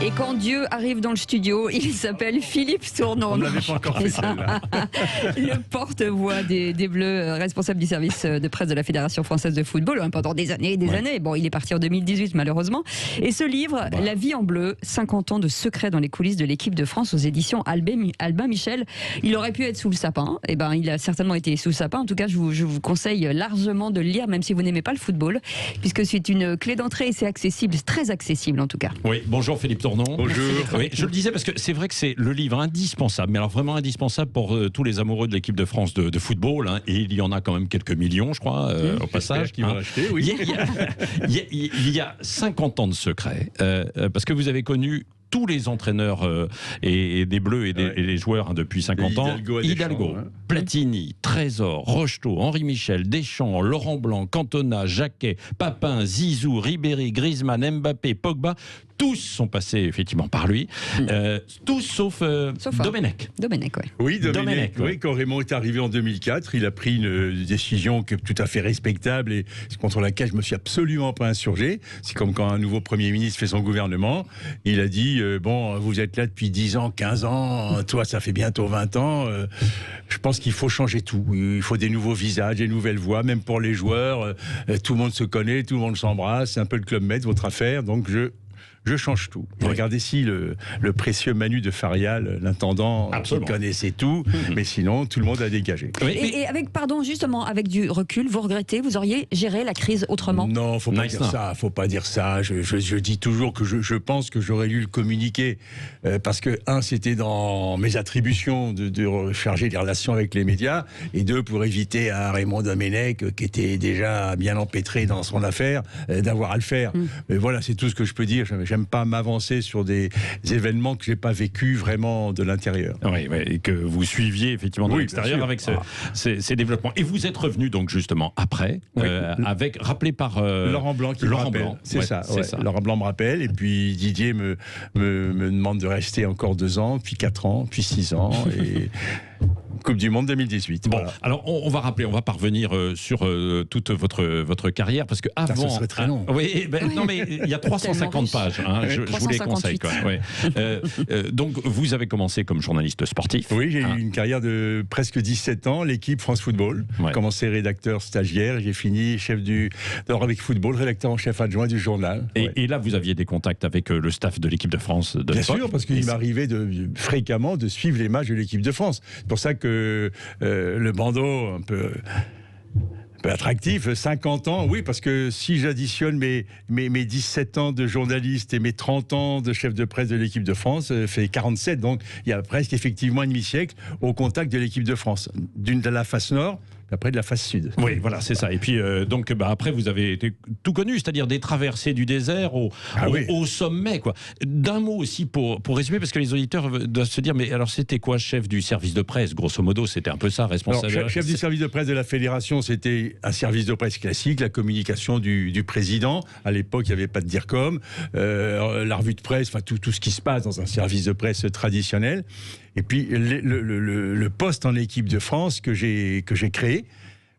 Et quand Dieu arrive dans le studio, il s'appelle Philippe Tournon. On ne l'avait pas encore fait celle-là. Le porte-voix des Bleus, responsable du service de presse de la Fédération française de football pendant des années et des années. Bon, il est parti en 2018 malheureusement. Et ce livre, La vie en bleu, 50 ans de secrets dans les coulisses de l'équipe de France aux éditions Albin Michel. Il aurait pu être sous le sapin. Eh ben, il a certainement été sous le sapin. En tout cas, je vous conseille largement de le lire, même si vous n'aimez pas le football, puisque c'est une clé d'entrée et c'est accessible, c'est très accessible en tout cas. Oui, bonjour Philippe Tournon. Bonjour. Oui, je le disais parce que c'est vrai que c'est le livre indispensable, mais alors vraiment indispensable pour tous les amoureux de l'équipe de France de football, hein, et il y en a quand même quelques millions, je crois, au passage. Qui vont l'acheter, oui. Il y a 50 ans de secret, parce que vous avez connu tous les entraîneurs et des Bleus et les joueurs depuis 50 ans. Hidalgo, Platini, Trésor, Rocheteau, Henri Michel, Deschamps, Laurent Blanc, Cantona, Jacquet, Papin, Zizou, Ribéry, Griezmann, Mbappé, Pogba. Tous sont passés effectivement par lui, tous sauf Domenech. Domenech, oui. Oui, Domenech. Ouais. Oui, quand Raymond est arrivé en 2004, il a pris une décision qui est tout à fait respectable et contre laquelle je me suis absolument pas insurgé. C'est comme quand un nouveau Premier ministre fait son gouvernement. Il a dit, bon, vous êtes là depuis 10 ans, 15 ans, toi ça fait bientôt 20 ans. Je pense qu'il faut changer tout. Il faut des nouveaux visages, des nouvelles voix, même pour les joueurs. Tout le monde se connaît, tout le monde s'embrasse. C'est un peu le Club Med, votre affaire. Donc je change tout. Oui. Regardez ici le précieux Manu de Farial, l'intendant, qui connaissait tout, mais sinon, tout le monde a dégagé. Oui. Et avec, pardon, justement, avec du recul, vous regrettez, vous auriez géré la crise autrement? Non, faut pas dire ça, faut pas dire ça. Je dis toujours que je pense que j'aurais dû le communiquer, parce que, c'était dans mes attributions de recharger les relations avec les médias, et deux, pour éviter à Raymond Domenech, qui était déjà bien empêtré dans son affaire, d'avoir à le faire. Mais voilà, c'est tout ce que je peux dire. J'aime pas m'avancer sur des événements que j'ai pas vécu vraiment de l'intérieur. Oui, et que vous suiviez effectivement de l'extérieur avec ces développements. Et vous êtes revenu donc justement après, avec, rappelé par Laurent Blanc qui me rappelle. C'est ça. Laurent Blanc me rappelle, et puis Didier me demande de rester encore 2 ans, puis 4 ans, puis 6 ans, et Coupe du Monde 2018. Bon, voilà. Alors on va rappeler, on va parvenir sur toute votre carrière, parce que avant, ça serait très long. Non mais il y a 350 pages. Je vous les conseille. Donc vous avez commencé comme journaliste sportif. Oui, j'ai eu une carrière de presque 17 ans, l'équipe France Football. J'ai commencé rédacteur stagiaire, et j'ai fini chef avec Football, rédacteur en chef adjoint du journal. Et là, vous aviez des contacts avec le staff de l'équipe de France de l'époque. Bien sûr, parce qu'il m'arrivait fréquemment de suivre les matchs de l'équipe de France. C'est pour ça que le bandeau un peu attractif, 50 ans, oui, parce que si j'additionne mes 17 ans de journaliste et mes 30 ans de chef de presse de l'équipe de France, ça fait 47, donc il y a presque effectivement un demi-siècle au contact de l'équipe de France, de la face nord, après de la face sud. Oui, voilà, c'est ça. Et puis, donc, après, vous avez été tout connu, c'est-à-dire des traversées du désert au sommet, quoi. D'un mot aussi, pour résumer, parce que les auditeurs doivent se dire, mais alors, c'était quoi, chef du service de presse? Grosso modo, c'était un peu ça, responsable. Alors, chef du service de presse de la Fédération, c'était un service de presse classique, la communication du président. À l'époque, il n'y avait pas de DIRCOM, la revue de presse, enfin, tout ce qui se passe dans un service de presse traditionnel. Et puis, le poste en équipe de France que j'ai créé,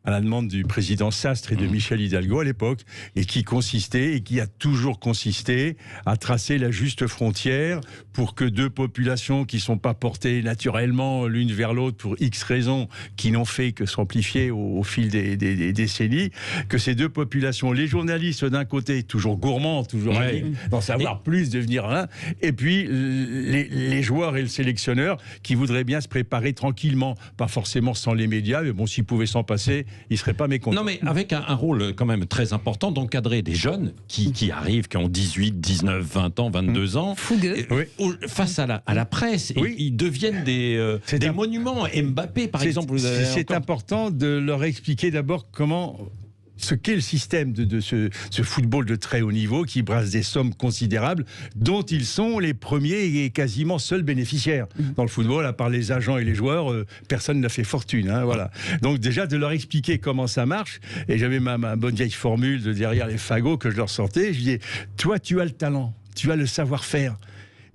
à la demande du président Sastre et de Michel Hidalgo à l'époque, et qui consistait, et qui a toujours consisté, à tracer la juste frontière pour que 2 populations qui ne sont pas portées naturellement l'une vers l'autre pour X raisons, qui n'ont fait que s'amplifier au fil des décennies, que ces 2 populations, les journalistes d'un côté, toujours gourmands, toujours avides d'en savoir plus, devenir l'un, et puis les joueurs et le sélectionneur qui voudraient bien se préparer tranquillement, pas forcément sans les médias, mais bon, s'ils pouvaient s'en passer, il ne serait pas mécontent. Non, mais avec un rôle quand même très important d'encadrer des jeunes qui arrivent, qui ont 18, 19, 20 ans, 22 ans. Fougueux. Face à la presse. Et ils deviennent des monuments. Mbappé, par exemple. C'est important de leur expliquer d'abord ce qu'est le système de ce football de très haut niveau qui brasse des sommes considérables dont ils sont les premiers et quasiment seuls bénéficiaires. Dans le football, à part les agents et les joueurs, personne n'a fait fortune. Voilà. Donc déjà, de leur expliquer comment ça marche, et j'avais ma bonne vieille formule de derrière les fagots que je leur sortais, je disais, toi tu as le talent, tu as le savoir-faire,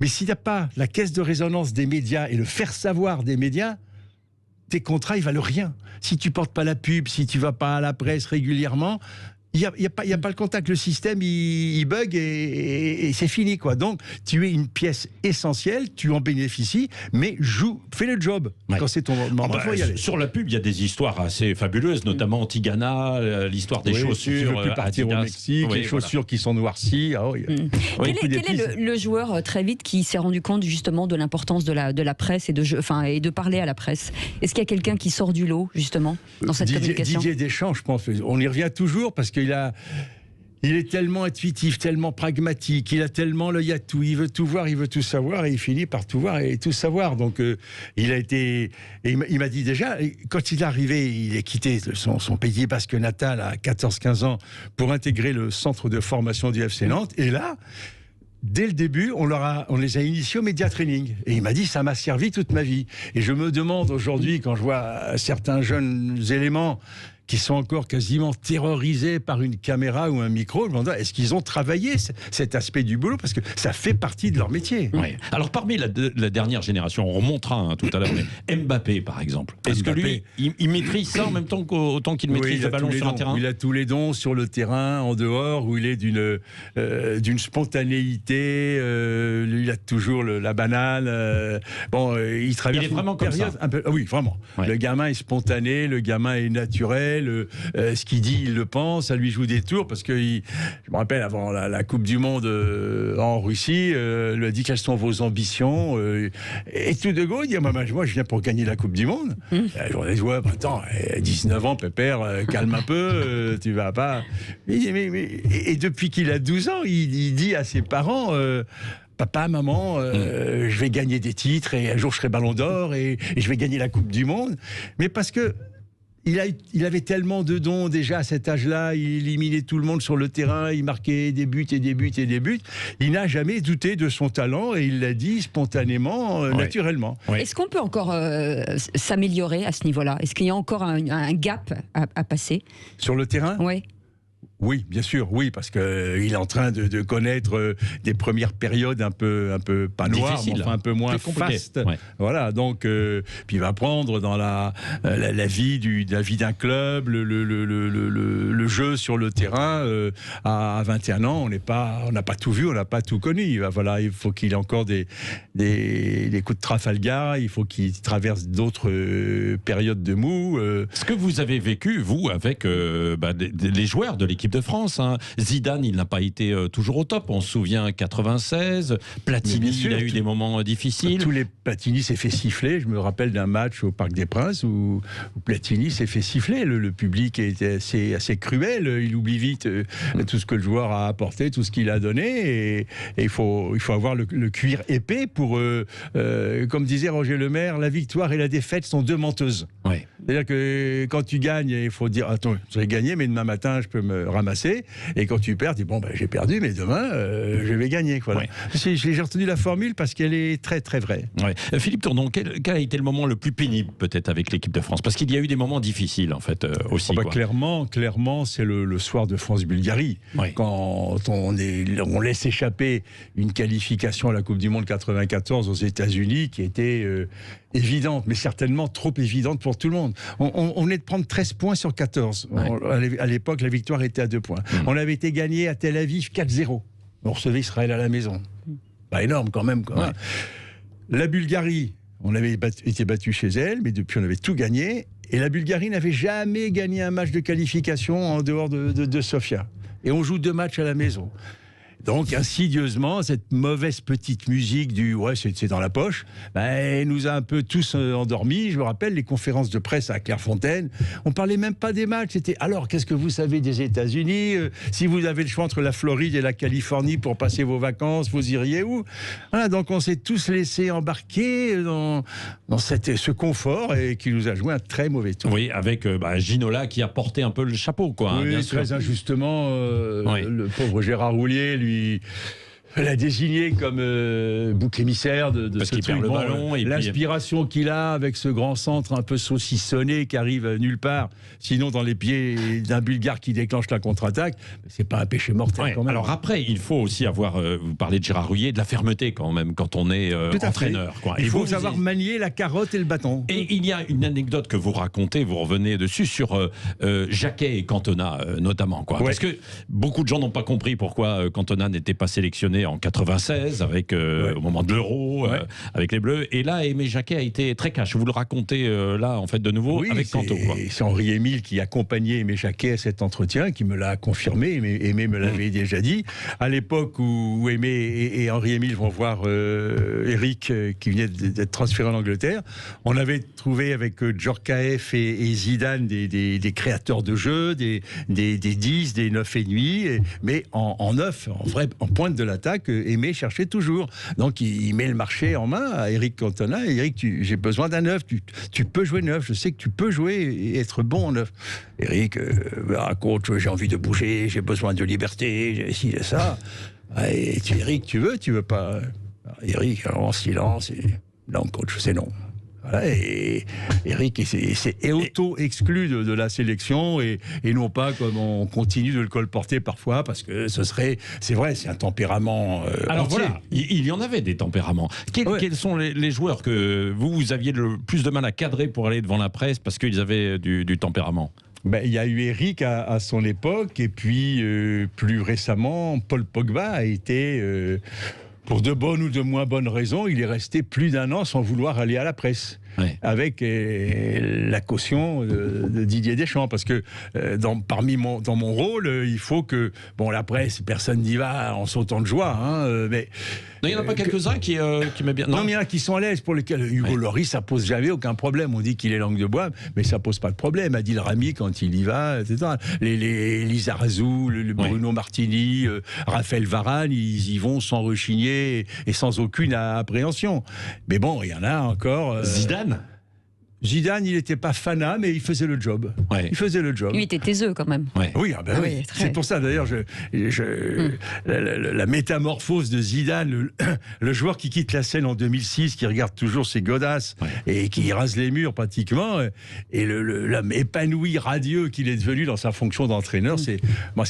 mais s'il n'y a pas la caisse de résonance des médias et le faire savoir des médias, tes contrats, ils valent rien. Si tu portes pas la pub, si tu vas pas à la presse régulièrement, il y a pas le contact. Le système, il bug et c'est fini, quoi. Donc, tu es une pièce essentielle, tu en bénéficies, mais fais le job. Quand c'est ton moment, faut y aller. Sur la pub, il y a des histoires assez fabuleuses, notamment Tigana, l'histoire des chaussures. Tu veux plus partir Adidas. au Mexique, les chaussures qui sont noircies. Quel est le joueur, très vite, qui s'est rendu compte justement de l'importance de la presse et de parler à la presse? Est-ce qu'il y a quelqu'un qui sort du lot, justement, dans cette communication? Didier Deschamps, je pense. On y revient toujours parce qu'il est tellement intuitif, tellement pragmatique, il a tellement l'œil à tout, il veut tout voir, il veut tout savoir, et il finit par tout voir et tout savoir. Donc il m'a dit déjà, quand il est arrivé, il a quitté son pays basque natal à 14-15 ans pour intégrer le centre de formation du FC Nantes, et là, dès le début, on les a initiés au média training. Et il m'a dit, ça m'a servi toute ma vie. Et je me demande aujourd'hui, quand je vois certains jeunes éléments qui sont encore quasiment terrorisés par une caméra ou un micro, je me demande, est-ce qu'ils ont travaillé cet aspect du boulot? Parce que ça fait partie de leur métier. Oui. Alors, parmi la dernière génération, on remontera tout à l'heure, mais Mbappé, par exemple, est-ce que lui, il maîtrise ça en même temps autant qu'il maîtrise le ballon sur un terrain? Il a tous les dons sur le terrain, en dehors, où il est d'une spontanéité, il a toujours la banane. Il traverse il est vraiment une période un peu... Oui, vraiment. Ouais. Le gamin est spontané, le gamin est naturel. Ce qu'il dit, il le pense, ça lui joue des tours, parce que je me rappelle, avant la Coupe du Monde en Russie, il lui a dit quelles sont vos ambitions, et tout de go, il dit, moi je viens pour gagner la Coupe du Monde. Je lui ai dit, ouais, attends, 19 ans, pépère, calme un peu, tu vas pas... Et depuis qu'il a 12 ans, il dit à ses parents... Papa, maman, je vais gagner des titres, et un jour je serai Ballon d'Or, et je vais gagner la Coupe du Monde. Mais parce que il avait tellement de dons déjà à cet âge-là, il éliminait tout le monde sur le terrain, il marquait des buts et des buts et des buts. Il n'a jamais douté de son talent, et il l'a dit spontanément, naturellement. Ouais. Est-ce qu'on peut encore s'améliorer à ce niveau-là? Est-ce qu'il y a encore un gap à passer? Sur le terrain? Oui. Oui, bien sûr, oui, parce qu'il est en train de connaître des premières périodes un peu pas noires, mais enfin un peu moins fastes. Ouais. Voilà, donc puis il va prendre dans la vie d'un club, le jeu sur le terrain. À 21 ans, on n'a pas tout vu, on n'a pas tout connu. Il faut qu'il ait encore des coups de Trafalgar, il faut qu'il traverse d'autres périodes de mou. Ce que vous avez vécu, vous, avec les joueurs de l'équipe de France. Zidane, il n'a pas été toujours au top. On se souvient 96. Platini, il a eu des moments difficiles. Tous les Platini s'est fait siffler. Je me rappelle d'un match au Parc des Princes où Platini s'est fait siffler. Le public était assez cruel. Il oublie vite tout ce que le joueur a apporté, tout ce qu'il a donné. Et il faut avoir le cuir épais pour, comme disait Roger Lemaire, la victoire et la défaite sont deux menteuses. Ouais. C'est-à-dire que quand tu gagnes, il faut dire, attends, j'ai gagné, mais demain matin, je peux me ramasser. Et quand tu perds, tu dis, j'ai perdu, mais demain, je vais gagner. Voilà. Ouais. J'ai retenu la formule parce qu'elle est très, très vraie. Ouais. Philippe Tourdon, quel a été le moment le plus pénible, peut-être, avec l'équipe de France? Parce qu'il y a eu des moments difficiles, en fait, aussi. Clairement, c'est le soir de France-Bulgarie. Ouais. Quand on laisse échapper une qualification à la Coupe du Monde 94 aux États-Unis qui était évidente, mais certainement trop évidente pour tout le monde. On venait de prendre 13 points sur 14. Ouais. À l'époque, la victoire était à 2 points. On avait été gagné à Tel Aviv 4-0. On recevait Israël à la maison. Pas énorme quand même. Ouais. La Bulgarie, on avait été battu chez elle, mais depuis on avait tout gagné. Et la Bulgarie n'avait jamais gagné un match de qualification en dehors de Sofia. Et on joue 2 matchs à la maison. Donc, insidieusement, cette mauvaise petite musique du « ouais, c'est dans la poche », elle nous a un peu tous endormis. Je me rappelle les conférences de presse à Clairefontaine. On parlait même pas des matchs. C'était « alors, qu'est-ce que vous savez des États-Unis ? Si vous avez le choix entre la Floride et la Californie pour passer vos vacances, vous iriez où ?» Voilà, donc on s'est tous laissés embarquer dans ce confort et qui nous a joué un très mauvais tour. Oui, avec Ginola qui a porté un peu le chapeau, quoi. Oui, bien très sûr. Injustement. Le pauvre Gérard Houllier, lui... l'a désigné comme bouc émissaire de ce truc. Le ballon. L'inspiration qu'il a avec ce grand centre un peu saucissonné qui arrive nulle part, sinon dans les pieds d'un Bulgare qui déclenche la contre-attaque, c'est pas un péché mortel quand même. Alors après, il faut aussi avoir, vous parlez de Gérard Rouillet, de la fermeté quand même quand on est entraîneur. Il faut savoir manier la carotte et le bâton. Et il y a une anecdote que vous racontez, vous revenez dessus, sur Jacquet et Cantona notamment. Parce que beaucoup de gens n'ont pas compris pourquoi Cantona n'était pas sélectionné en 96 avec au moment de l'Euro avec les Bleus, et là Aimé Jacquet a été très cash. Vous le racontez là en fait de nouveau avec Canto. C'est Henri-Émile qui accompagnait Aimé Jacquet à cet entretien, qui me l'a confirmé. Aimé me l'avait déjà dit à l'époque où Aimé et Henri-Émile vont voir Eric qui venait d'être transféré en Angleterre. On avait trouvé avec Djorkaeff et Zidane des créateurs de jeux, des 10, des 9,5, mais en 9, en pointe de l'attaque, Aimé cherchait toujours. Donc il met le marché en main à Eric Cantona. Eric, j'ai besoin d'un 9, tu peux jouer 9, je sais que tu peux jouer et être bon en 9. Eric raconte, j'ai envie de bouger, j'ai besoin de liberté, j'ai ci, j'ai ça. Et Eric, tu veux pas. Eric, en silence, non, coach, c'est non. Et Eric s'est auto-exclu de la sélection et non pas comme on continue de le colporter parfois, parce que c'est vrai, c'est un tempérament alors entier. Voilà, il y en avait des tempéraments. Quels sont les joueurs que vous aviez le plus de mal à cadrer pour aller devant la presse parce qu'ils avaient du tempérament? Il y a eu Eric à son époque, et puis plus récemment, Paul Pogba a été... pour de bonnes ou de moins bonnes raisons, il est resté plus d'1 an sans vouloir aller à la presse. Avec la caution de Didier Deschamps, parce que dans mon rôle, il faut que la presse, personne n'y va en sautant de joie, mais non, il n'y en a pas quelques-uns qui m'aiment bien. Non, mais il y en a qui sont à l'aise, pour lesquels Hugo Lloris, ça pose jamais aucun problème. On dit qu'il est langue de bois, mais ça pose pas de problème. Adil Rami, quand il y va, etc. Les Lizarazu, le Bruno Martini, Raphaël Varane, ils y vont sans rechigner et sans aucune appréhension. Mais bon, il y en a encore. Zidane, il n'était pas fanat, mais il faisait le job. Il faisait le job. Il était taiseux quand même. Oui, oui. C'est pour ça d'ailleurs, la métamorphose de Zidane, le joueur qui quitte la scène en 2006, qui regarde toujours ses godasses et qui rase les murs pratiquement, et l'homme épanoui, radieux qu'il est devenu dans sa fonction d'entraîneur, c'est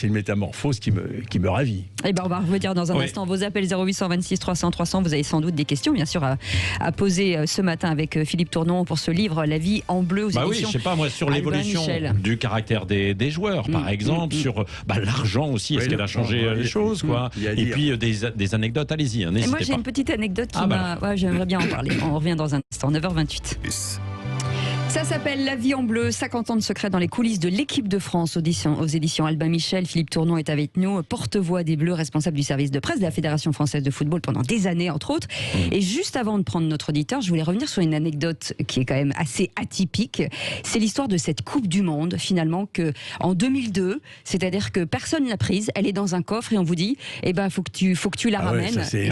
une métamorphose qui me ravit. Et on va revenir dans un instant. Vos appels 0826 300 300, vous avez sans doute des questions, bien sûr, à poser ce matin avec Philippe Tournon pour ce livre La vie en bleu aux éditions. Oui, je sais pas moi, sur l'évolution du caractère des joueurs, par exemple, sur l'argent aussi, est-ce qu'elle a changé les choses, et puis des anecdotes, allez-y, n'hésitez pas. Moi j'ai une petite anecdote qui j'aimerais bien en parler. On revient dans un instant, 9h28. Ça s'appelle La vie en bleu, 50 ans de secret dans les coulisses de l'équipe de France aux éditions Albin Michel. Philippe Tournon est avec nous, porte-voix des Bleus, responsable du service de presse de la Fédération française de football pendant des années, entre autres. Et juste avant de prendre notre auditeur, je voulais revenir sur une anecdote qui est quand même assez atypique. C'est l'histoire de cette Coupe du Monde, finalement, en 2002, c'est-à-dire que personne ne l'a prise, elle est dans un coffre et on vous dit, faut que tu la ramènes. C'est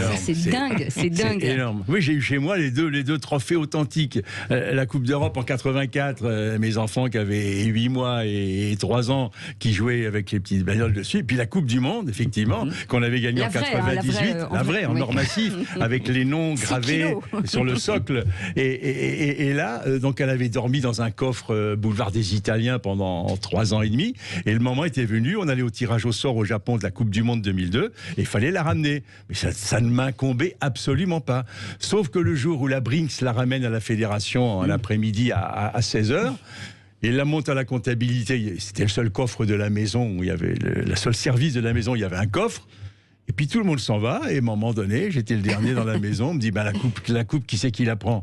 dingue, c'est dingue. C'est énorme. Oui, j'ai eu chez moi les deux trophées authentiques. La Coupe d'Europe en 84, mes enfants qui avaient 8 mois et 3 ans, qui jouaient avec les petites bagnoles dessus. Et puis la Coupe du Monde, effectivement, qu'on avait gagnée en 98, la vraie, en or massif, avec les noms gravés sur le socle. Et là, donc elle avait dormi dans un coffre boulevard des Italiens pendant 3 ans et demi. Et le moment était venu, on allait au tirage au sort au Japon de la Coupe du Monde 2002, et il fallait la ramener. Mais ça ne m'incombait absolument pas. Sauf que le jour où la Brinks la ramène à la fédération en après-midi à 16h, et la monte à la comptabilité, c'était le seul coffre de la maison, où il y avait le seul service de la maison, il y avait un coffre, et puis tout le monde s'en va, et à un moment donné, j'étais le dernier dans la maison, on me dit, la coupe, qui c'est qui la prend ?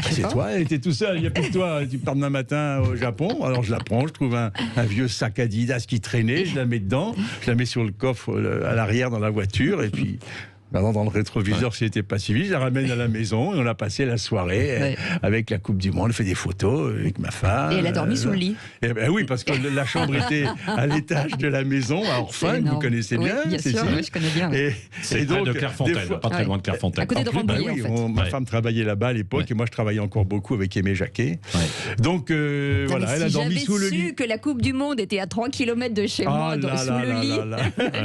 C'est toi, elle était tout seul, il n'y a plus que toi, tu pars demain matin au Japon. Alors je la prends, je trouve un vieux sac Adidas qui traînait, je la mets dedans, je la mets sur le coffre à l'arrière dans la voiture, et puis Maintenant, dans le rétroviseur, si c'était pas civil, je la ramène à la maison et on a passé la soirée avec la Coupe du Monde. On fait des photos avec ma femme. Et elle a dormi sous le lit. Et ben oui, parce que la chambre était à l'étage de la maison, à Orphagne, vous connaissez bien. Oui, bien sûr, je connais bien. C'est près de Clairefontaine, pas très loin de Clairefontaine. À côté de Rambouillet, en fait. Ma femme travaillait là-bas à l'époque et moi je travaillais encore beaucoup avec Aimé Jacquet. Donc voilà, elle a dormi sous le lit. J'avais su que la Coupe du Monde était à 3 km de chez moi, sous le lit.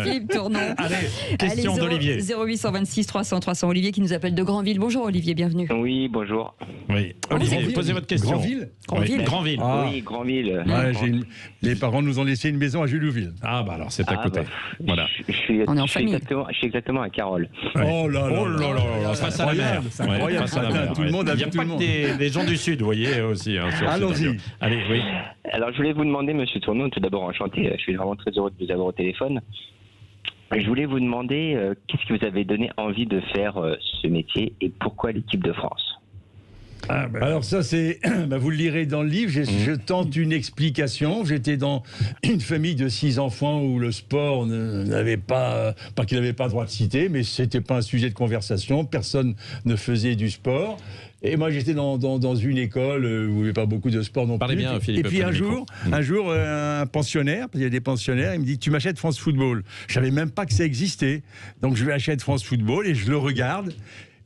Philippe Tournon. Allez, question d'Olivier. 0826 300 300. Olivier qui nous appelle de Granville. Bonjour Olivier, bienvenue. Oui, bonjour. Oui. Olivier, posez votre question. Granville. Granville. Oui, Granville. Les parents nous ont laissé une maison à Julouville. Ah bah alors c'est à côté. Voilà. On est en famille. Je suis exactement à Carole. Oh là là, face à la mer. C'est incroyable. Tout le monde a vu tout le monde. Il n'y a pas que des gens du Sud, vous voyez aussi. Allons-y. Allez, oui. Alors je voulais vous demander, Monsieur Tournon, tout d'abord enchanté. Je suis vraiment très heureux de vous avoir au téléphone. Je voulais vous demander qu'est-ce qui vous avait donné envie de faire ce métier et pourquoi l'équipe de France? Alors ça c'est, vous le lirez dans le livre, je tente une explication. J'étais dans une famille de 6 enfants où le sport n'avait pas qu'il n'avait pas droit de citer, mais c'était pas un sujet de conversation, personne ne faisait du sport. Et moi, j'étais dans une école où il n'y avait pas beaucoup de sport non plus. Bien, Philippe, et puis un jour, un pensionnaire, il y a des pensionnaires, il me dit « Tu m'achètes France Football ». Je savais même pas que ça existait. Donc je lui achète France Football et je le regarde.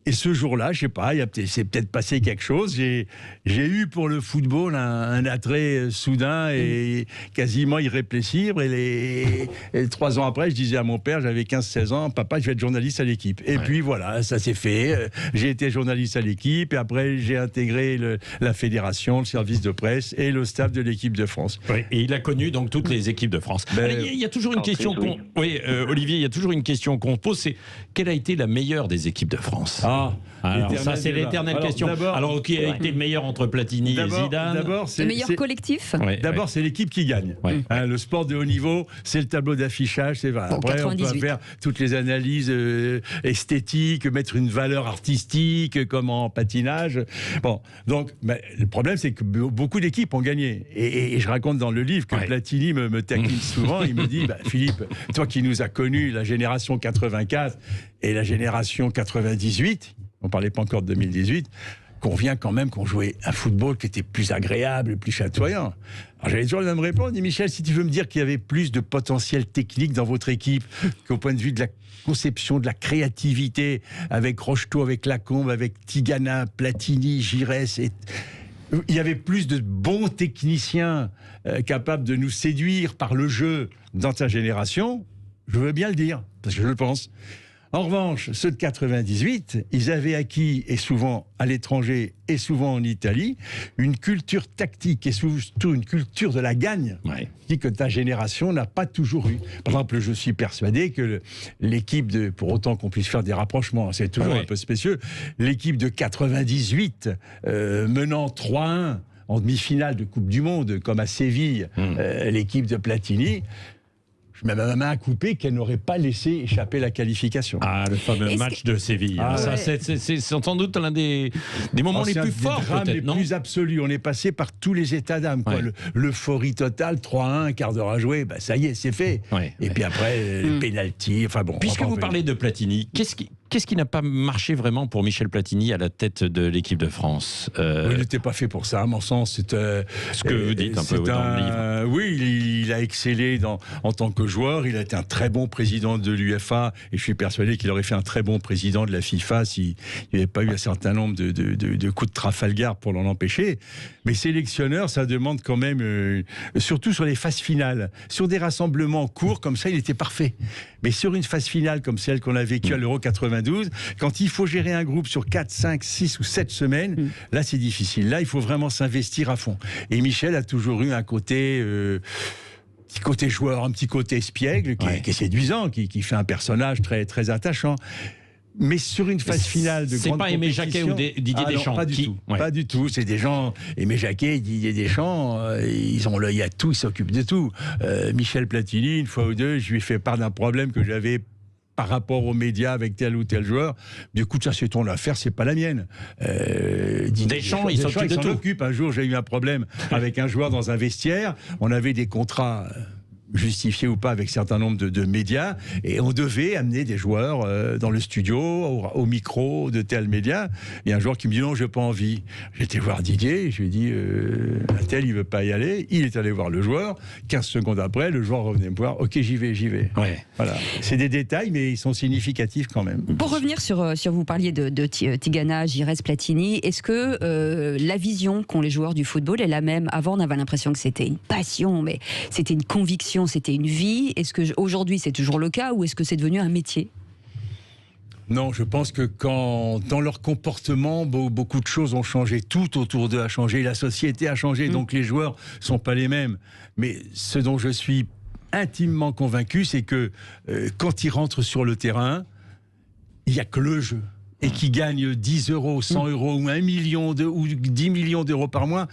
Et ce jour-là, je sais pas, c'est peut-être passé quelque chose. J'ai eu pour le football un attrait soudain et quasiment irrépressible. Et 3 ans après, je disais à mon père, j'avais 15-16 ans, papa, je vais être journaliste à l'équipe. Et puis voilà, ça s'est fait. J'ai été journaliste à l'équipe et après, j'ai intégré la fédération, le service de presse et le staff de l'équipe de France. Oui, et il a connu donc toutes les équipes de France. Il y a toujours une question Olivier, il y a toujours une question qu'on pose, c'est quelle a été la meilleure des équipes de France? Alors ça c'est l'éternelle question. Alors qui a été le meilleur entre Platini et Zidane? Le meilleur collectif? D'abord c'est l'équipe qui gagne. Le sport de haut niveau, c'est le tableau d'affichage. Après on peut faire toutes les analyses esthétiques, mettre une valeur artistique comme en patinage. Bon, donc le problème c'est que beaucoup d'équipes ont gagné. Et je raconte dans le livre que Platini me taquine souvent. Il me dit Philippe, toi qui nous as connus la génération 84 et la génération 98, on ne parlait pas encore de 2018, convient quand même qu'on jouait un football qui était plus agréable, plus chatoyant. Alors j'avais toujours la même réponse. Dit Michel, si tu veux me dire qu'il y avait plus de potentiel technique dans votre équipe qu'au point de vue de la conception, de la créativité, avec Rocheteau, avec Lacombe, avec Tigana, Platini, Giresse, il y avait plus de bons techniciens capables de nous séduire par le jeu dans ta génération, je veux bien le dire, parce que je le pense. En revanche, ceux de 98, ils avaient acquis, et souvent à l'étranger et souvent en Italie, une culture tactique et surtout une culture de la gagne, qui que ta génération n'a pas toujours eu. Par exemple, je suis persuadé que l'équipe de, pour autant qu'on puisse faire des rapprochements, c'est toujours un peu spécieux, l'équipe de 98 menant 3-1 en demi-finale de Coupe du Monde, comme à Séville, l'équipe de Platini, je mets ma main à couper qu'elle n'aurait pas laissé échapper la qualification. Le fameux match de Séville. C'est sans doute l'un des moments les plus forts, les plus absolus. On est passé par tous les états d'âme. L'euphorie totale, 3-1, un quart d'heure à jouer, ça y est, c'est fait. Et puis après, le pénalty, enfin bon. Puisque vous parlez de Platini, qu'est-ce qui n'a pas marché vraiment pour Michel Platini à la tête de l'équipe de France? Il n'était pas fait pour ça, à mon sens. C'est ce que vous dites un peu dans le livre. Oui, il a excellé en tant que joueur. Il a été un très bon président de l'UEFA et je suis persuadé qu'il aurait fait un très bon président de la FIFA s'il n'y avait pas eu un certain nombre de coups de Trafalgar pour l'en empêcher. Mais sélectionneur, ça demande quand même, surtout sur les phases finales, sur des rassemblements courts comme ça, il était parfait. Mais sur une phase finale comme celle qu'on a vécue à l'Euro 92, quand il faut gérer un groupe sur 4, 5, 6 ou 7 semaines, là c'est difficile. Là, il faut vraiment s'investir à fond. Et Michel a toujours eu un côté... petit côté joueur, un petit côté espiègle qui est séduisant, qui fait un personnage très, très attachant. Mais sur une phase finale de grande compétition... C'est pas Aimé Jacquet ou Didier Deschamps? Pas du tout. Pas du tout. C'est des gens... Aimé Jacquet, Didier Deschamps, ils ont l'œil à tout, ils s'occupent de tout. Michel Platini, une fois ou deux, je lui ai fait part d'un problème que j'avais par rapport aux médias avec tel ou tel joueur. Du coup, ça c'est ton affaire, c'est pas la mienne. Deschamps, il s'occupe de tout. Un jour, j'ai eu un problème avec un joueur dans un vestiaire. On avait des contrats justifié ou pas avec un certain nombre de médias, et on devait amener des joueurs dans le studio, au micro de tel média. Il y a un joueur qui me dit non, j'ai pas envie. J'étais voir Didier, je lui ai dit un tel il veut pas y aller. Il est allé voir le joueur. 15 secondes après, le joueur revenait me voir. Ok, j'y vais. Ouais. Voilà. C'est des détails, mais ils sont significatifs quand même. Pour revenir sur vous parliez de Tigana, Gires, Platini, est-ce que la vision qu'ont les joueurs du football est la même? Avant, on avait l'impression que c'était une passion, mais c'était une conviction, c'était une vie. Est-ce que aujourd'hui c'est toujours le cas, ou est-ce que c'est devenu un métier? Non, je pense que dans leur comportement, beaucoup de choses ont changé. Tout autour d'eux a changé. La société a changé, donc les joueurs sont pas les mêmes. Mais ce dont je suis intimement convaincu, c'est que quand ils rentrent sur le terrain, il n'y a que le jeu. Et qu'ils gagnent 10 euros, 100 euros ou 1 million ou 10 millions d'euros par mois,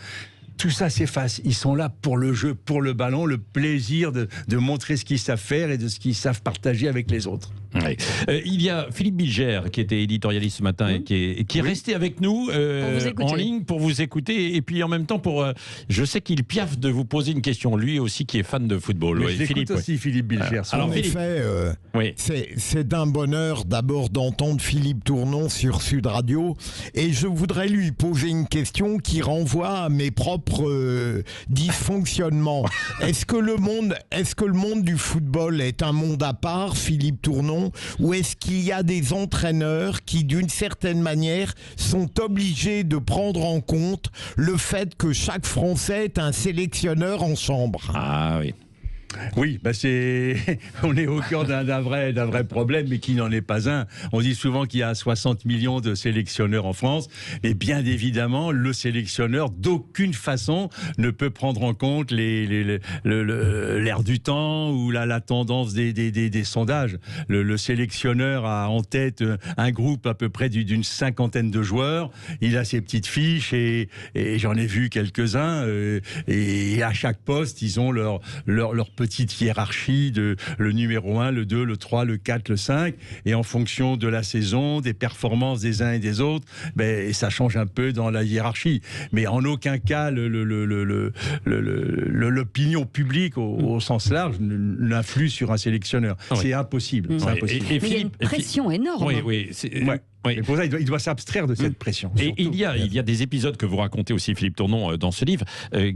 tout ça s'efface. Ils sont là pour le jeu, pour le ballon, le plaisir de montrer ce qu'ils savent faire et de ce qu'ils savent partager avec les autres. Oui. Il y a Philippe Bilger qui était éditorialiste ce matin et qui est resté avec nous en ligne pour vous écouter, et puis en même temps je sais qu'il piaffe de vous poser une question, lui aussi qui est fan de football. Oui, Philippe aussi, Philippe Bilger. Alors, en effet, c'est un bonheur d'abord d'entendre Philippe Tournon sur Sud Radio, et je voudrais lui poser une question qui renvoie à mes propres dysfonctionnements. Est-ce que le monde du football est un monde à part, Philippe Tournon, ou est-ce qu'il y a des entraîneurs qui, d'une certaine manière, sont obligés de prendre en compte le fait que chaque Français est un sélectionneur en chambre? Ah oui. Oui, on est au cœur d'un vrai problème, mais qui n'en est pas un. On dit souvent qu'il y a 60 millions de sélectionneurs en France, et bien évidemment, le sélectionneur, d'aucune façon, ne peut prendre en compte l'air du temps ou la tendance des sondages. Le sélectionneur a en tête un groupe à peu près d'une cinquantaine de joueurs. Il a ses petites fiches, et j'en ai vu quelques-uns, et à chaque poste, ils ont leur petite hiérarchie de le numéro 1, le 2, le 3, le 4, le 5, et en fonction de la saison, des performances des uns et des autres, ça change un peu dans la hiérarchie. Mais en aucun cas, l'opinion publique au sens large n'influe sur un sélectionneur. Oui. C'est impossible. C'est impossible. Mais il y a une pression énorme. Oui. Et pour ça, il doit s'abstraire de cette pression. Et il y a des épisodes que vous racontez aussi, Philippe Tournon, dans ce livre,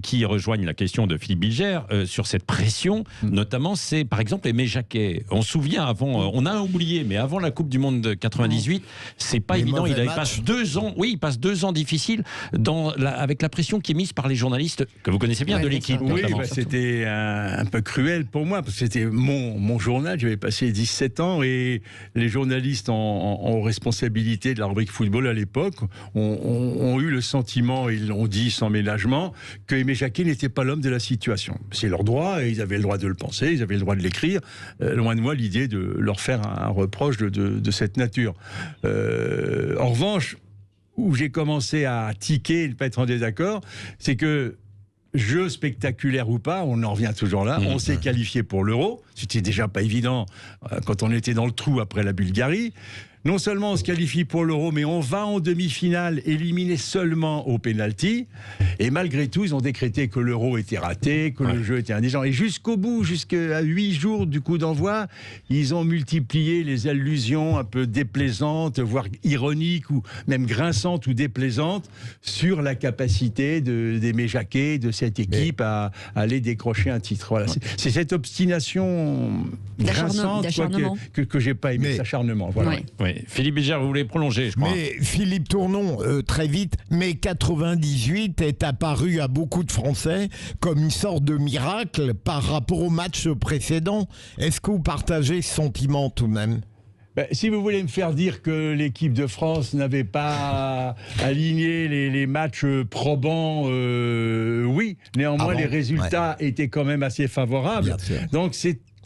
qui rejoignent la question de Philippe Bilger sur cette pression. Notamment, c'est par exemple Aimé Jacquet. On se souvient avant, on a oublié, mais avant la Coupe du Monde de 98, c'est pas évident. Il passe 2 ans. Oui, il passe 2 ans difficiles avec la pression qui est mise par les journalistes que vous connaissez bien de l'équipe. Oui, c'était un peu cruel pour moi parce que c'était mon journal. J'avais passé 17 ans, et les journalistes en responsabilité de la rubrique football à l'époque ont eu le sentiment, et ils l'ont dit sans ménagement, que Aimé Jacquet n'était pas l'homme de la situation. C'est leur droit, et ils avaient le droit de le penser, ils avaient le droit de l'écrire. Loin de moi l'idée de leur faire un reproche de cette nature. En revanche, où j'ai commencé à tiquer et ne pas être en désaccord, c'est que, jeu spectaculaire ou pas, on en revient toujours là, on s'est qualifié pour l'Euro, c'était déjà pas évident quand on était dans le trou après la Bulgarie. Non seulement on se qualifie pour l'Euro, mais on va en demi-finale, éliminé seulement au pénalty. Et malgré tout, ils ont décrété que l'Euro était raté, que le jeu était indigent. Et jusqu'au bout, jusqu'à 8 jours du coup d'envoi, ils ont multiplié les allusions un peu déplaisantes, voire ironiques, ou même grinçantes ou déplaisantes, sur la capacité d'Aimé Jacquet, de cette équipe, à aller décrocher un titre. Voilà. C'est cette obstination grinçante que j'ai pas aimé, cet acharnement. Voilà. Oui. Philippe Bilger, vous voulez prolonger, je crois. Mais Philippe Tournon, très vite, mai 98 est apparu à beaucoup de Français comme une sorte de miracle par rapport au match précédent. Est-ce que vous partagez ce sentiment tout de même ? Si vous voulez me faire dire que l'équipe de France n'avait pas aligné les matchs probants, oui. Néanmoins, les résultats étaient quand même assez favorables. Donc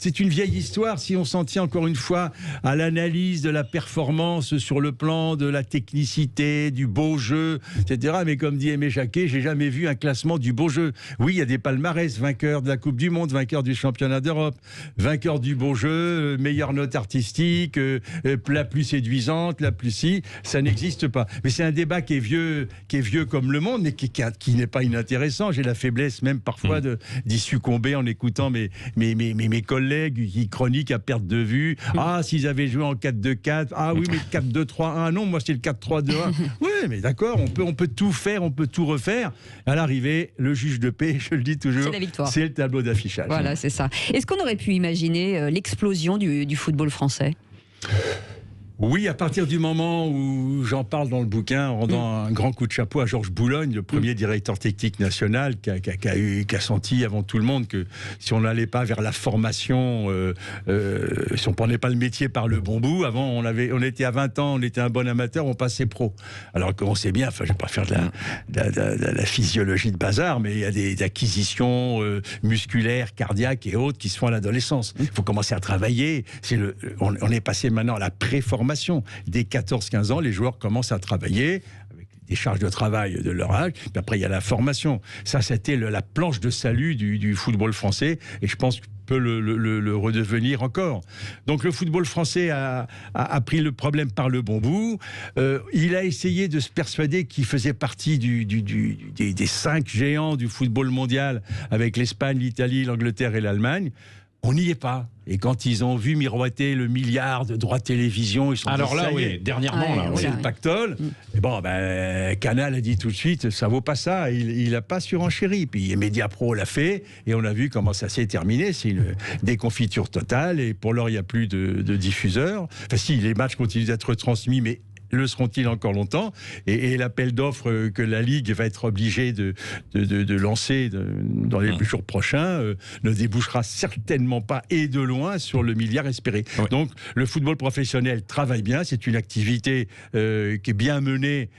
c'est une vieille histoire si on s'en tient encore une fois à l'analyse de la performance sur le plan de la technicité, du beau jeu, etc. Mais comme dit Aimé Jacquet, j'ai jamais vu un classement du beau jeu. Oui, il y a des palmarès, vainqueur de la Coupe du Monde, vainqueur du championnat d'Europe, vainqueur du beau jeu, meilleure note artistique, la plus séduisante, la plus si, ça n'existe pas. Mais c'est un débat qui est vieux comme le monde, mais qui n'est pas inintéressant. J'ai la faiblesse même parfois d'y succomber en écoutant mes collègues qui chroniquent à perte de vue. Ah, s'ils avaient joué en 4-2-4, ah oui, mais 4-2-3-1, non, moi c'est le 4-3-2-1. Oui, mais d'accord, on peut tout faire, on peut tout refaire. À l'arrivée, le juge de paix, je le dis toujours, c'est la victoire. C'est le tableau d'affichage. Voilà, c'est ça. Est-ce qu'on aurait pu imaginer l'explosion du football français ? Oui, à partir du moment où j'en parle dans le bouquin, en rendant un grand coup de chapeau à Georges Boulogne, le premier directeur technique national, qui a senti avant tout le monde que si on n'allait pas vers la formation, si on ne prenait pas le métier par le bon bout, avant on était à 20 ans, on était un bon amateur, on passait pro. Alors qu'on sait bien, enfin je ne vais pas faire de la physiologie de bazar, mais il y a des acquisitions musculaires, cardiaques et autres qui se font à l'adolescence. Il faut commencer à travailler. On est passé maintenant à la préformation. Dès 14-15 ans, les joueurs commencent à travailler avec des charges de travail de leur âge. Puis après, il y a la formation. Ça, c'était la planche de salut du football français. Et je pense que peut le redevenir encore. Donc le football français a pris le problème par le bon bout. Il a essayé de se persuader qu'il faisait partie des 5 géants du football mondial avec l'Espagne, l'Italie, l'Angleterre et l'Allemagne. On n'y est pas. Et quand ils ont vu miroiter le milliard de droits de télévision, ils sont alors dit, là, oui, dernièrement, c'est le pactole. Et bon, Canal a dit tout de suite, ça vaut pas ça. Il n'a pas surenchéri. Puis Mediapro l'a fait, et on a vu comment ça s'est terminé. C'est une déconfiture totale. Et pour l'heure, il n'y a plus de diffuseurs. Enfin, si, les matchs continuent d'être retransmis, mais le seront-ils encore longtemps ? Et l'appel d'offres que la Ligue va être obligée de lancer dans les jours prochains ne débouchera certainement pas, et de loin, sur le milliard espéré. Ouais. Donc, le football professionnel travaille bien. C'est une activité qui est bien menée,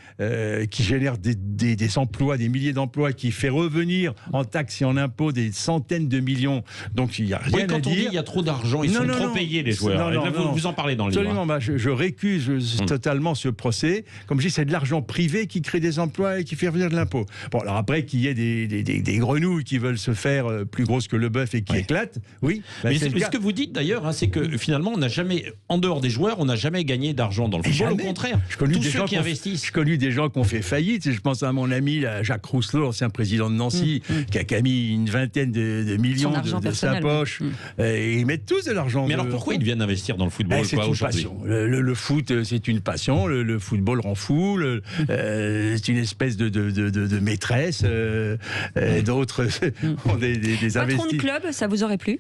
qui génère des emplois, des milliers d'emplois, qui fait revenir en taxes et en impôts des centaines de millions. Donc, il n'y a rien à dire. Quand on dit qu'il y a trop d'argent, ils sont trop payés, les joueurs. Vous en parlez dans le livre. Absolument. Je récuse totalement ce procès. Comme je dis, c'est de l'argent privé qui crée des emplois et qui fait revenir de l'impôt. Bon, alors après, qu'il y ait des grenouilles qui veulent se faire plus grosses que le bœuf et qui éclatent, oui. Mais ce que vous dites d'ailleurs, c'est que finalement, on n'a jamais, en dehors des joueurs, on n'a jamais gagné d'argent dans le football. Au contraire, tous ceux qui investissent. Je connais des gens qui ont fait faillite. Je pense à mon ami Jacques Rousselot, ancien président de Nancy, qui a mis une vingtaine de millions de sa poche. Et ils mettent tous de l'argent. Mais alors pourquoi ils viennent investir dans le football aujourd'hui ? Le foot, c'est une passion. Le football rend fou. C'est une espèce de maîtresse. D'autres ont des investissements. Patron de club, ça vous aurait plu ?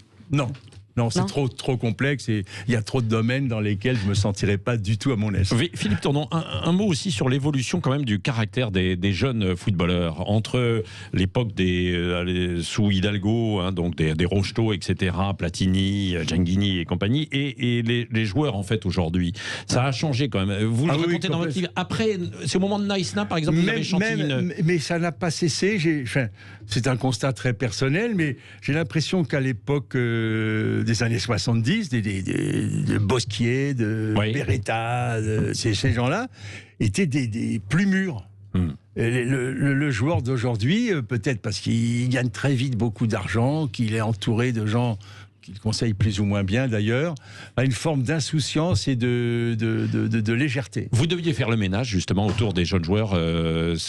Non, c'est trop complexe et il y a trop de domaines dans lesquels je ne me sentirais pas du tout à mon aise. Philippe Tournon, un mot aussi sur l'évolution quand même du caractère des jeunes footballeurs. Entre l'époque sous Hidalgo, donc des Rocheteau, etc., Platini, Gianghini et compagnie, et les joueurs en fait aujourd'hui. Ça a changé quand même. Vous le racontez dans votre livre. Après, c'est au moment de Naïsna, par exemple, vous avez chanté mais ça n'a pas cessé. C'est un constat très personnel, mais j'ai l'impression qu'à l'époque des années 70, de Bosquier, de Beretta, ces gens-là, étaient des plus mûrs. Le joueur d'aujourd'hui, peut-être parce qu'il gagne très vite beaucoup d'argent, qu'il est entouré de gens qu'il conseille plus ou moins bien d'ailleurs, a une forme d'insouciance et de légèreté. Vous deviez faire le ménage justement autour des jeunes joueurs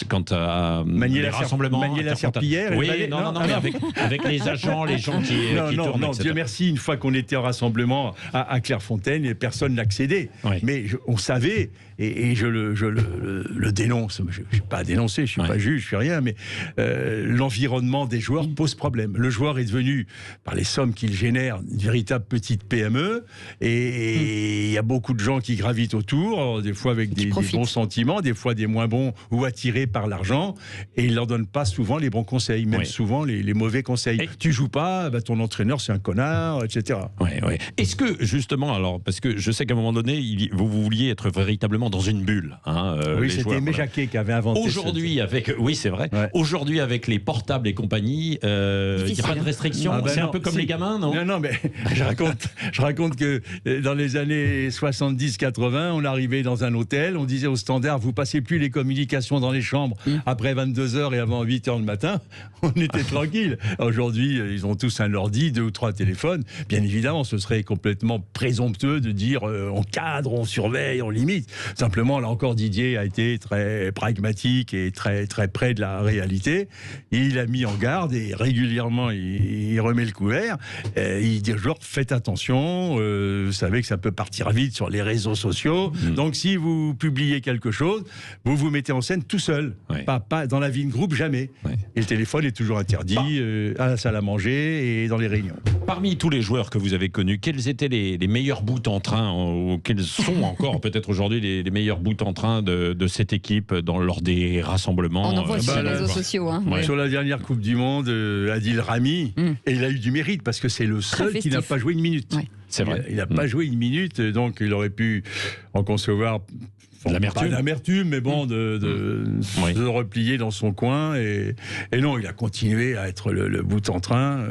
quant à les rassemblements. Manier la serpillière. Oui, non, mais avec les agents, les gens qui tournent. Non, Dieu merci, une fois qu'on était en rassemblement à Clairefontaine, personne n'accédait. Oui. Mais on savait, et je le dénonce, je ne suis pas à dénoncer, je ne suis pas juge, je ne suis rien, mais l'environnement des joueurs pose problème. Le joueur est devenu, par les sommes qu'il génère, une véritable petite PME, et il y a beaucoup de gens qui gravitent autour, des fois avec des bons sentiments, des fois des moins bons ou attirés par l'argent, et ils ne leur donnent pas souvent les bons conseils, même souvent les mauvais conseils. Tu joues pas, ton entraîneur c'est un connard, etc. Est-ce que justement, alors, parce que je sais qu'à un moment donné, vous vouliez être véritablement dans une bulle. Oui, c'était Aimé Jacquet qui avait inventé aujourd'hui, c'est vrai. Aujourd'hui, avec les portables et compagnie, il n'y a pas de restriction. C'est un peu comme les gamins, non ? non, mais je raconte que dans les années 70-80, on arrivait dans un hôtel, on disait au standard, vous passez plus les communications dans les chambres après 22h et avant 8h le matin, on était tranquille. Aujourd'hui, ils ont tous un ordi, 2 ou 3 téléphones. Bien évidemment, ce serait complètement présomptueux de dire on cadre, on surveille, on limite. Simplement, là encore, Didier a été très pragmatique et très, très près de la réalité. Il a mis en garde et régulièrement, il remet le couvert. Il dit genre, faites attention, vous savez que ça peut partir vite sur les réseaux sociaux. Donc, si vous publiez quelque chose, vous vous mettez en scène tout seul. Pas dans la vie de groupe, jamais. Et le téléphone est toujours interdit à la salle à manger et dans les réunions. Parmi tous les joueurs que vous avez connus, quels étaient les meilleurs bouts en train, ou quels sont encore peut-être aujourd'hui les meilleurs bouts en train de cette équipe lors des rassemblements? On en voit sur les réseaux sociaux. Sur la dernière Coupe du Monde, Adil Rami, et il a eu du mérite parce que c'est le seul qui n'a pas joué une minute. C'est vrai. Il n'a pas joué une minute, donc il aurait pu en concevoir... L'amertume. Pas d'amertume, mais bon, de replier dans son coin. Et non, il a continué à être le bout en train.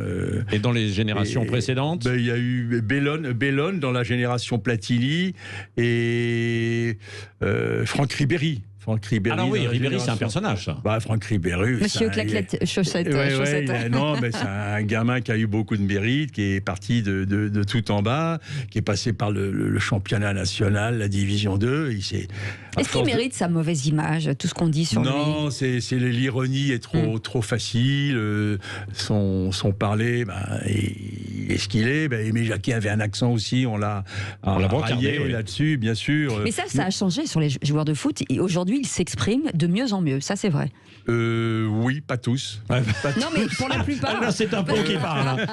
Et dans les générations précédentes, il y a eu Bellon dans la génération Platini et Franck Ribéry. Alors oui, Ribéry, c'est un personnage, ça. Franck Ribéry. Monsieur Claquette, chaussette. Non, mais c'est un gamin qui a eu beaucoup de mérite, qui est parti de tout en bas, qui est passé par le championnat national, la division 2. Est-ce qu'il mérite sa mauvaise image, tout ce qu'on dit sur lui? Non, l'ironie est trop facile. Son parler, il est ce qu'il est. Aimé Jacquet avait un accent aussi, on l'a raillé là-dessus, bien sûr. Mais ça a changé sur les joueurs de foot. Aujourd'hui, ils s'expriment de mieux en mieux, ça c'est vrai. Oui, pas tous. Non, mais pour la plupart. Là, c'est un peu qui parle.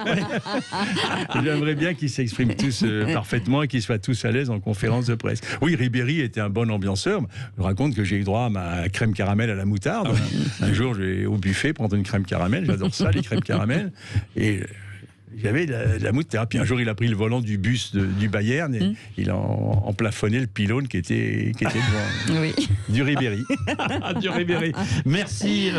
J'aimerais bien qu'ils s'expriment tous parfaitement et qu'ils soient tous à l'aise en conférence de presse. Oui, Ribéry était un bon ambianceur. Je raconte que j'ai eu droit à ma crème caramel à la moutarde. Un jour, je vais au buffet prendre une crème caramel. J'adore ça, les crèmes caramel. Et j'avais de la moutarde. Puis un jour, il a pris le volant du bus du Bayern et il a emplafonné le pylône qui était devant. Oui. Du Ribéry. Du Ribéry. Merci,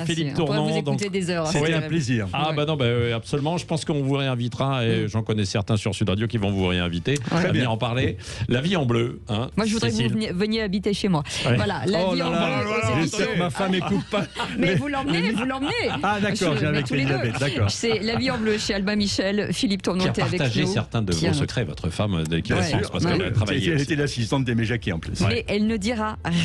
Philippe Tournant. On pourrait vous écouter des heures. C'était un plaisir. Absolument. Je pense qu'on vous réinvitera et j'en connais certains sur Sud Radio qui vont vous réinviter à venir en parler. La vie en bleu. Moi, je voudrais que vous veniez habiter chez moi. Voilà, la vie en bleu. J'espère que ma femme écoute pas. Mais vous l'emmenez. Ah d'accord, j'ai avec Elisabeth. D'accord. C'est La vie en bleu chez Albin Michel. Philippe Tournant était avec nous. Qui a partagé certains de vos secrets, votre femme, dès qu'elle a parce qu'elle a travaillé. Elle était l'assistante d'Aimé Jacquet en plus. Mais elle ne dira rien.